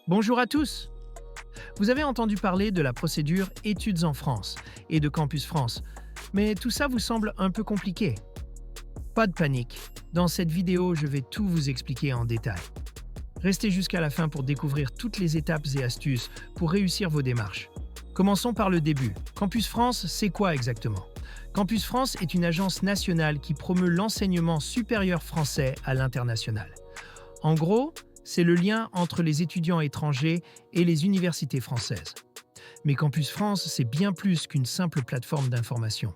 Bonjour à tous. Vous avez entendu parler de la procédure Études en France et de Campus France, mais tout ça vous semble un peu compliqué. Pas de panique. Dans cette vidéo, je vais tout vous expliquer en détail. Restez jusqu'à la fin pour découvrir toutes les étapes et astuces pour réussir vos démarches. Commençons par le début. Campus France, c'est quoi exactement? Campus France est une agence nationale qui promeut l'enseignement supérieur français à l'international. En gros, c'est le lien entre les étudiants étrangers et les universités françaises. Mais Campus France, c'est bien plus qu'une simple plateforme d'information.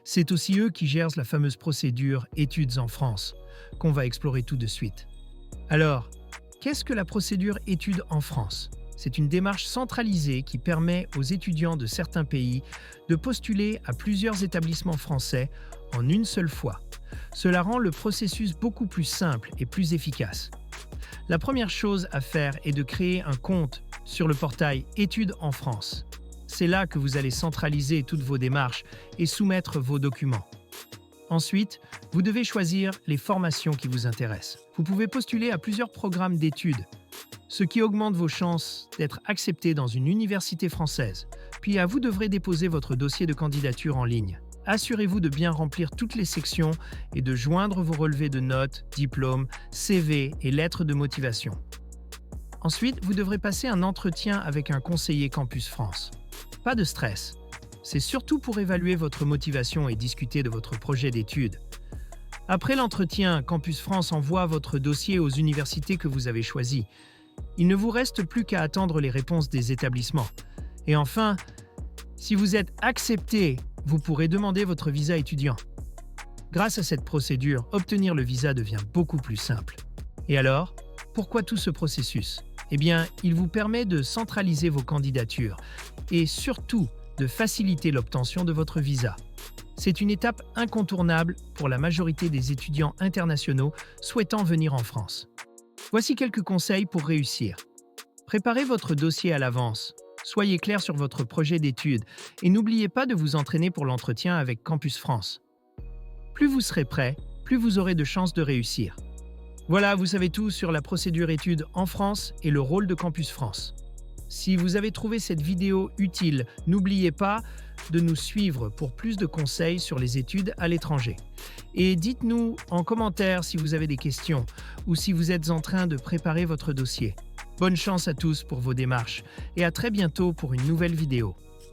C'est aussi eux qui gèrent la fameuse procédure Études en France, qu'on va explorer tout de suite. Alors, qu'est-ce que la procédure Études en France? C'est une démarche centralisée qui permet aux étudiants de certains pays de postuler à plusieurs établissements français en une seule fois. Cela rend le processus beaucoup plus simple et plus efficace. La première chose à faire est de créer un compte sur le portail Études en France. C'est là que vous allez centraliser toutes vos démarches et soumettre vos documents. Ensuite, vous devez choisir les formations qui vous intéressent. Vous pouvez postuler à plusieurs programmes d'études, ce qui augmente vos chances d'être accepté dans une université française. Puis vous devrez déposer votre dossier de candidature en ligne. Assurez-vous de bien remplir toutes les sections et de joindre vos relevés de notes, diplômes, CV et lettres de motivation. Ensuite, vous devrez passer un entretien avec un conseiller Campus France. Pas de stress. C'est surtout pour évaluer votre motivation et discuter de votre projet d'études. Après l'entretien, Campus France envoie votre dossier aux universités que vous avez choisies. Il ne vous reste plus qu'à attendre les réponses des établissements. Et enfin, si vous êtes accepté, vous pourrez demander votre visa étudiant. Grâce à cette procédure, obtenir le visa devient beaucoup plus simple. Et alors, pourquoi tout ce processus? Eh bien, il vous permet de centraliser vos candidatures et surtout de faciliter l'obtention de votre visa. C'est une étape incontournable pour la majorité des étudiants internationaux souhaitant venir en France. Voici quelques conseils pour réussir. Préparez votre dossier à l'avance. Soyez clair sur votre projet d'études et n'oubliez pas de vous entraîner pour l'entretien avec Campus France. Plus vous serez prêt, plus vous aurez de chances de réussir. Voilà, vous savez tout sur la procédure études en France et le rôle de Campus France. Si vous avez trouvé cette vidéo utile, n'oubliez pas de nous suivre pour plus de conseils sur les études à l'étranger. Et dites-nous en commentaire si vous avez des questions ou si vous êtes en train de préparer votre dossier. Bonne chance à tous pour vos démarches et à très bientôt pour une nouvelle vidéo.